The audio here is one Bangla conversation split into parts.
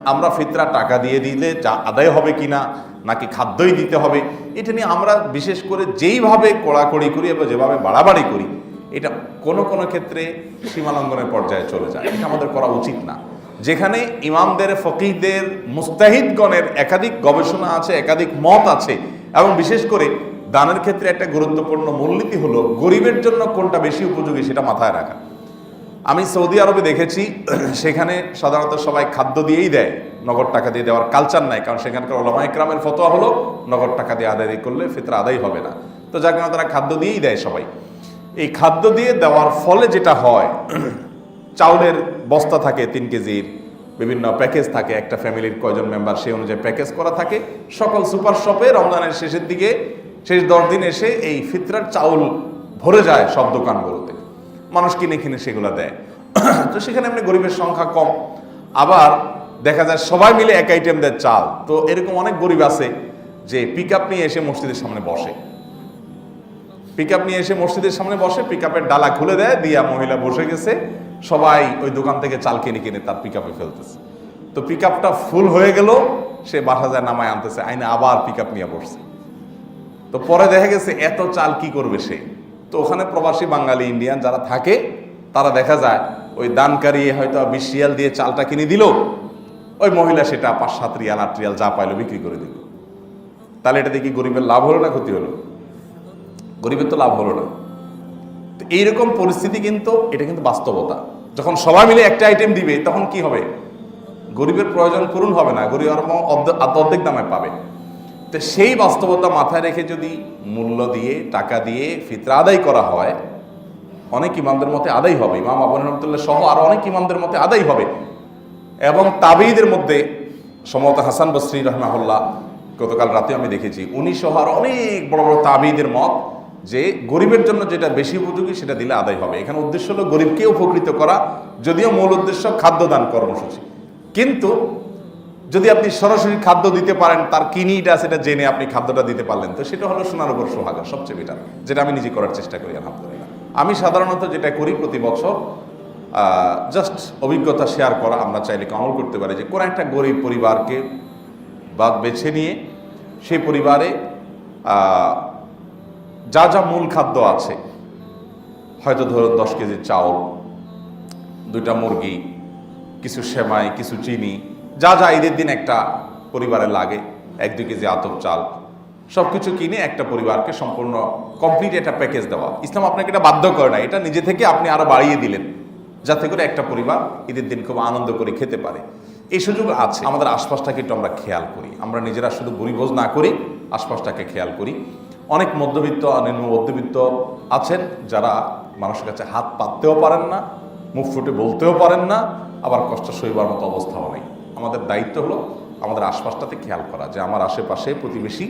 আমরা ফিতরা টাকা দিয়ে দিলে যা আদায় হবে কিনা নাকি খাদ্যই দিতে হবে, এটা নিয়ে আমরা বিশেষ করে যেইভাবে কড়াকড়ি করি এবং যেভাবে বাড়াবাড়ি করি, এটা কোনো কোনো ক্ষেত্রে সীমালঙ্ঘনের পর্যায়ে চলে যায়। এটা আমাদের করা উচিত না। যেখানে ইমামদের, ফকিহদের, মুস্তাহিদগণের একাধিক গবেষণা আছে, একাধিক মত আছে, এবং বিশেষ করে দানের ক্ষেত্রে একটা গুরুত্বপূর্ণ মূলনীতি হলো গরিবের জন্য কোনটা বেশি উপযোগী সেটা মাথায় রাখা। আমি সৌদি আরবে দেখেছি, সেখানে সাধারণত সবাই খাদ্য দিয়েই দেয়, নগদ টাকা দিয়ে দেওয়ার কালচার নাই, কারণ সেখানকার ওলামা ইকরামের ফতোয়া হলো নগদ টাকা দিয়ে আদায় করলে ফিতরা আদায় হবে না। তো যার কারণে তারা খাদ্য দিয়েই দেয় সবাই। এই খাদ্য দিয়ে দেওয়ার ফলে যেটা হয়, চাউলের বস্তা থাকে 3 কেজির, বিভিন্ন প্যাকেজ থাকে, একটা ফ্যামিলির কয়জন মেম্বার সেই অনুযায়ী প্যাকেজ করা থাকে। সকল সুপার শপে রমজানের শেষের দিকে, শেষ 10 দিন এসে এই ফিতরার চাউল ভরে যায় সব দোকানগুলোতে, মানুষ কিনে কিনে সেগুলো দেয়। তো সেখানে এমনি গরিবের সংখ্যা কম, আবার দেখা যায় সবাই মিলে এক আইটেম দেয় চাল। তো এরকম অনেক গরিব আছে যে পিক আপ নিয়ে এসে মসজিদের সামনে বসে, মসজিদের সামনে বসে, পিক আপের ডালা খুলে দেয়, দিয়া মহিলা বসে গেছে, সবাই ওই দোকান থেকে চাল কিনে কিনে তার পিক আপে ফেলতেছে। তো পিক আপটা ফুল হয়ে গেল, সে বাসা যায় নামায় আনতেছে, আইনে আবার পিক আপ নিয়ে বসছে। তো পরে দেখা গেছে এত চাল কি করবে সে। তো ওখানে প্রবাসী বাঙালি, ইন্ডিয়ান যারা থাকে, তারা দেখা যায় ওই দানকারী হয়তো 20 রিয়াল দিয়ে চালটা কিনে দিল, ওই মহিলা সেটা 5-7 রিয়াল 8 রিয়াল যা পাইলো বিক্রি করে দিল। তাহলে এটা দেখি গরিবের লাভ হলো না ক্ষতি হলো? গরিবের তো লাভ হলো না। তো এইরকম পরিস্থিতি কিন্তু, এটা কিন্তু বাস্তবতা। যখন সবাই মিলে একটা আইটেম দিবে, তখন কি হবে? গরিবের প্রয়োজন পূরণ হবে না, গরিব আর অর্ধেক দামে পাবে। তো সেই বাস্তবতা মাথায় রেখে যদি মূল্য দিয়ে, টাকা দিয়ে ফিতরা আদায় করা হয়, অনেক ইমামদের মতে আদায় হবে, ইমাম আবু রহমতুল্লাহ সহ আরো অনেক ইমামদের মতে আদায় হবে। এবং তাবেঈদের মধ্যে সম্ভবত হাসান বসরি রাহমাহুল্লাহ, গতকাল রাতে আমি দেখেছি, উনি সহ আর অনেক বড় বড় তাবেঈদের মত যে গরিবের জন্য যেটা বেশি উপযোগী সেটা দিলে আদায় হবে। এখানে উদ্দেশ্য হলো গরিবকে উপকৃত করা, যদিও মূল উদ্দেশ্য খাদ্যদান কর্মসূচি। কিন্তু যদি আপনি সরাসরি খাদ্য দিতে পারেন, তার কি নিড আছে সেটা জেনে আপনি খাদ্যটা দিতে পারলেন, তো সেটা হলো সোনার উপর সোহাগা, সবচেয়ে বেটার, যেটা আমি নিজে করার চেষ্টা করি আলহামদুলিল্লাহ। আমি সাধারণত যেটা করি প্রতি বছর, জাস্ট অভিজ্ঞতা শেয়ার করা, আমরা চাইলে আমল করতে পারি যে কোনো একটা গরিব পরিবারকে বেছে নিয়ে সেই পরিবারে যা যা মূল খাদ্য আছে, হয়তো ধরুন 10 কেজি চাউল, 2টা মুরগি, কিছু সেমাই, কিছু চিনি, যা যা ঈদের দিন একটা পরিবারে লাগে, 1-2 কেজি আতপ চাল, সব কিছু কিনে একটা পরিবারকে সম্পূর্ণ কমপ্লিট একটা প্যাকেজ দেওয়া। ইসলাম আপনাকে এটা বাধ্য করে না, এটা নিজে থেকে আপনি আরো বাড়িয়ে দিলেন, যাতে করে একটা পরিবার ঈদের দিন খুব আনন্দ করে খেতে পারে। এই সুযোগ আছে। আমাদের আশপাশটাকে একটু আমরা খেয়াল করি, আমরা নিজেরা শুধু বরিভোজ না করি, আশপাশটাকে খেয়াল করি। অনেক মধ্যবিত্ত, নিম্ন মধ্যবিত্ত আছেন যারা মানুষের কাছে হাত পাততেও পারেন না, মুখ ফুটে বলতেও পারেন না, আবার কষ্ট সইবার মতো অবস্থাও নেই। আমাদের দায়িত্ব হলো আমাদের আশপাশটাতে খেয়াল করা, যে আমার আশেপাশে প্রতিবেশী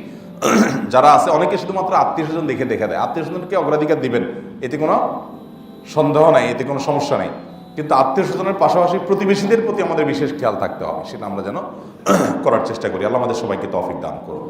যারা আছে, অনেকে শুধুমাত্র আত্মীয়-স্বজন দেখে দেয়, আত্মীয়-স্বজনকে অগ্রাধিকার দিবেন, এতে কোনো সন্দেহ নাই, এতে কোনো সমস্যা নেই। কিন্তু আত্মীয়-স্বজনের পাশাপাশি প্রতিবেশীদের প্রতি আমাদের বিশেষ খেয়াল থাকতে হবে, সেটা আমরা যেন করার চেষ্টা করি। আল্লাহ আমাদের সবাইকে তৌফিক দান করুন।